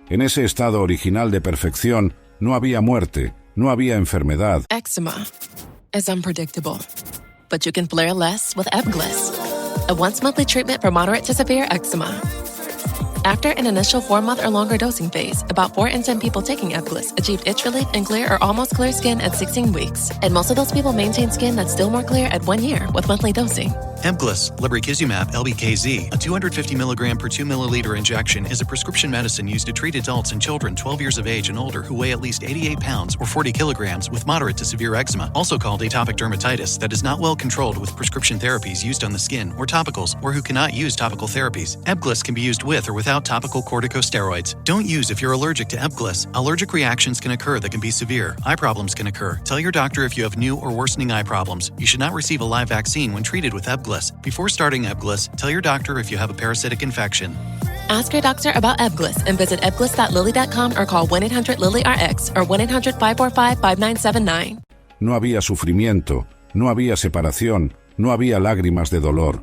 En ese estado original de perfección no había muerte, no había enfermedad. Eczema is unpredictable, but you can flare less with Ebglyss, a once-monthly treatment for moderate to severe eczema. After an initial 4-month or longer dosing phase, about 4 in 10 people taking Ebglyss achieved itch relief and clear or almost clear skin at 16 weeks. And most of those people maintain skin that's still more clear at 1 year with monthly dosing. Ebglyss, lebrikizumab LBKZ, a 250 mg per 2 milliliter injection, is a prescription medicine used to treat adults and children 12 years of age and older who weigh at least 88 pounds or 40 kilograms with moderate to severe eczema, also called atopic dermatitis, that is not well controlled with prescription therapies used on the skin or topicals, or who cannot use topical therapies. Ebglyss can be used with or without topical corticosteroids. Don't use if you're allergic to Ebglyss. Allergic reactions can occur that can be severe. Eye problems can occur. Tell your doctor if you have new or worsening eye problems. You should not receive a live vaccine when treated with Ebglyss. Before starting Ebglyss, tell your doctor if you have a parasitic infection. Ask your doctor about Ebglyss and visit ebglyss.lilly.com or call 1-800-LILY-RX or 1-800-545-5979. No había sufrimiento, no había separación, no había lágrimas de dolor.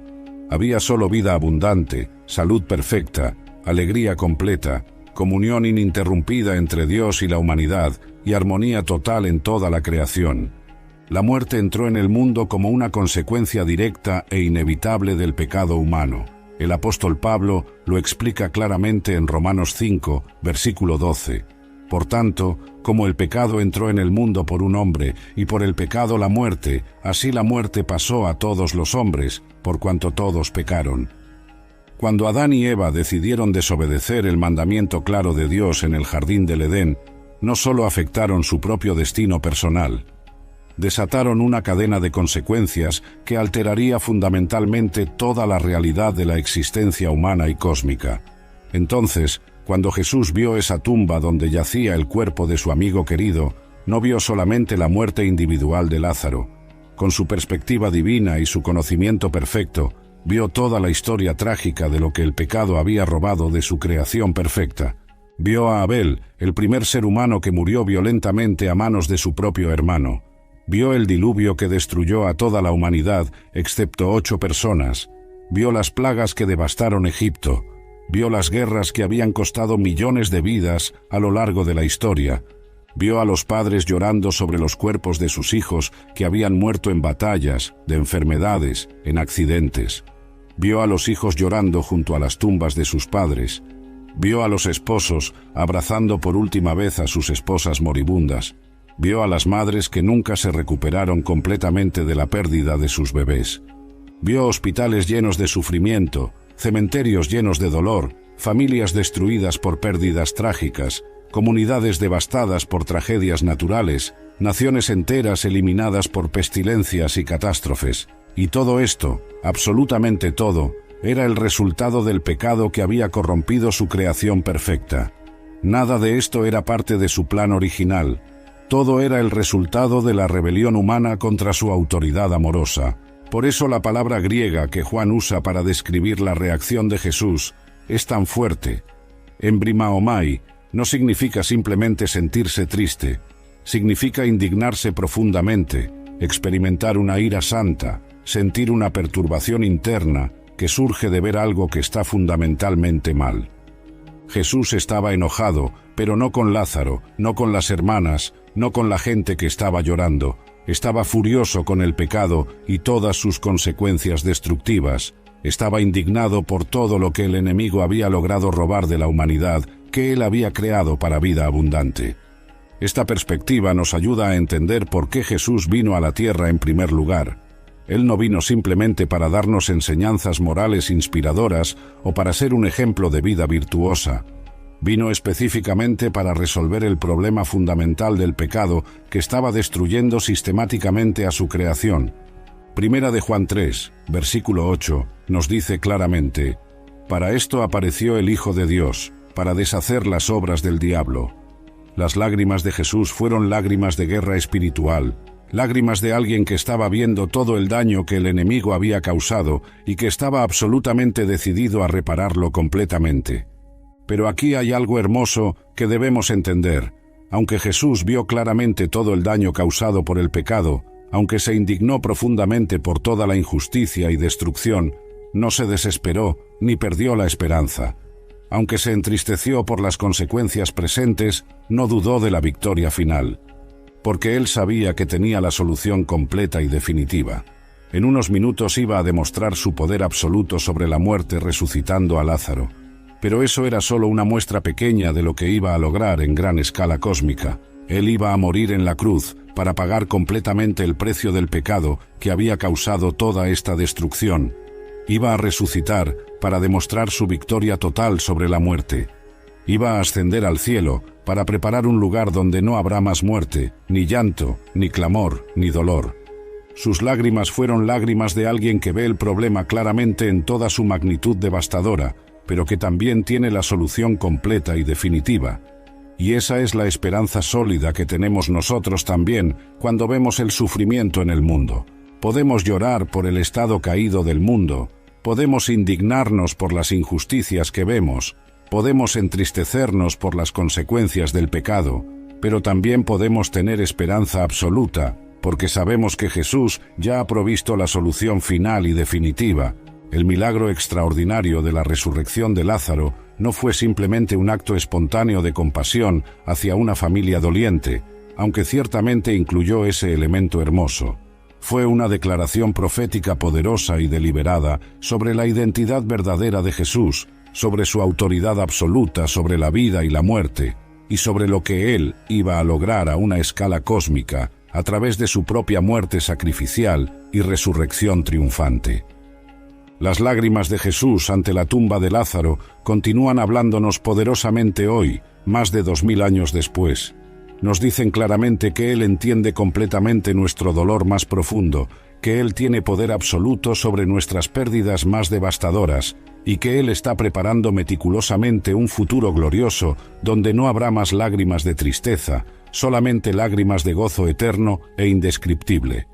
Había solo vida abundante, salud perfecta, alegría completa, comunión ininterrumpida entre Dios y la humanidad y armonía total en toda la creación. La muerte entró en el mundo como una consecuencia directa e inevitable del pecado humano. El apóstol Pablo lo explica claramente en Romanos 5, versículo 12. Por tanto, como el pecado entró en el mundo por un hombre, y por el pecado la muerte, así la muerte pasó a todos los hombres, por cuanto todos pecaron. Cuando Adán y Eva decidieron desobedecer el mandamiento claro de Dios en el jardín del Edén, no solo afectaron su propio destino personal, desataron una cadena de consecuencias que alteraría fundamentalmente toda la realidad de la existencia humana y cósmica. Entonces, cuando Jesús vio esa tumba donde yacía el cuerpo de su amigo querido, no vio solamente la muerte individual de Lázaro. Con su perspectiva divina y su conocimiento perfecto, vio toda la historia trágica de lo que el pecado había robado de su creación perfecta. Vio a Abel, el primer ser humano que murió violentamente a manos de su propio hermano. Vio el diluvio que destruyó a toda la humanidad, excepto 8 personas. Vio las plagas que devastaron Egipto. Vio las guerras que habían costado millones de vidas a lo largo de la historia. Vio a los padres llorando sobre los cuerpos de sus hijos que habían muerto en batallas, de enfermedades, en accidentes. Vio a los hijos llorando junto a las tumbas de sus padres. Vio a los esposos abrazando por última vez a sus esposas moribundas. Vio a las madres que nunca se recuperaron completamente de la pérdida de sus bebés. Vio hospitales llenos de sufrimiento, cementerios llenos de dolor, familias destruidas por pérdidas trágicas, comunidades devastadas por tragedias naturales, naciones enteras eliminadas por pestilencias y catástrofes. Y todo esto, absolutamente todo, era el resultado del pecado que había corrompido su creación perfecta. Nada de esto era parte de su plan original. Todo era el resultado de la rebelión humana contra su autoridad amorosa. Por eso la palabra griega que Juan usa para describir la reacción de Jesús es tan fuerte. Embrimaomai no significa simplemente sentirse triste, significa indignarse profundamente, experimentar una ira santa, sentir una perturbación interna que surge de ver algo que está fundamentalmente mal. Jesús estaba enojado, pero no con Lázaro, no con las hermanas, no con la gente que estaba llorando. Estaba furioso con el pecado y todas sus consecuencias destructivas. Estaba indignado por todo lo que el enemigo había logrado robar de la humanidad que él había creado para vida abundante. Esta perspectiva nos ayuda a entender por qué Jesús vino a la tierra en primer lugar. Él no vino simplemente para darnos enseñanzas morales inspiradoras o para ser un ejemplo de vida virtuosa. Vino específicamente para resolver el problema fundamental del pecado que estaba destruyendo sistemáticamente a su creación. Primera de Juan 3, versículo 8, nos dice claramente: «Para esto apareció el Hijo de Dios, para deshacer las obras del diablo». Las lágrimas de Jesús fueron lágrimas de guerra espiritual, lágrimas de alguien que estaba viendo todo el daño que el enemigo había causado y que estaba absolutamente decidido a repararlo completamente. Pero aquí hay algo hermoso que debemos entender. Aunque Jesús vio claramente todo el daño causado por el pecado, aunque se indignó profundamente por toda la injusticia y destrucción, no se desesperó ni perdió la esperanza. Aunque se entristeció por las consecuencias presentes, no dudó de la victoria final. Porque él sabía que tenía la solución completa y definitiva. En unos minutos iba a demostrar su poder absoluto sobre la muerte resucitando a Lázaro. Pero eso era solo una muestra pequeña de lo que iba a lograr en gran escala cósmica. Él iba a morir en la cruz para pagar completamente el precio del pecado que había causado toda esta destrucción. Iba a resucitar para demostrar su victoria total sobre la muerte. Iba a ascender al cielo para preparar un lugar donde no habrá más muerte, ni llanto, ni clamor, ni dolor. Sus lágrimas fueron lágrimas de alguien que ve el problema claramente en toda su magnitud devastadora, pero que también tiene la solución completa y definitiva. Y esa es la esperanza sólida que tenemos nosotros también cuando vemos el sufrimiento en el mundo. Podemos llorar por el estado caído del mundo, podemos indignarnos por las injusticias que vemos, podemos entristecernos por las consecuencias del pecado, pero también podemos tener esperanza absoluta, porque sabemos que Jesús ya ha provisto la solución final y definitiva. El milagro extraordinario de la resurrección de Lázaro no fue simplemente un acto espontáneo de compasión hacia una familia doliente, aunque ciertamente incluyó ese elemento hermoso. Fue una declaración profética poderosa y deliberada sobre la identidad verdadera de Jesús, sobre su autoridad absoluta sobre la vida y la muerte, y sobre lo que él iba a lograr a una escala cósmica a través de su propia muerte sacrificial y resurrección triunfante. Las lágrimas de Jesús ante la tumba de Lázaro continúan hablándonos poderosamente hoy, más de 2000 años después. Nos dicen claramente que Él entiende completamente nuestro dolor más profundo, que Él tiene poder absoluto sobre nuestras pérdidas más devastadoras y que Él está preparando meticulosamente un futuro glorioso donde no habrá más lágrimas de tristeza, solamente lágrimas de gozo eterno e indescriptible.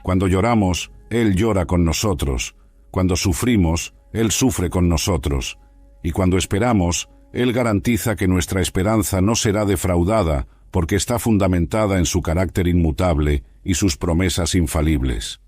Cuando lloramos, Él llora con nosotros. Cuando sufrimos, Él sufre con nosotros. Y cuando esperamos, Él garantiza que nuestra esperanza no será defraudada porque está fundamentada en su carácter inmutable y sus promesas infalibles.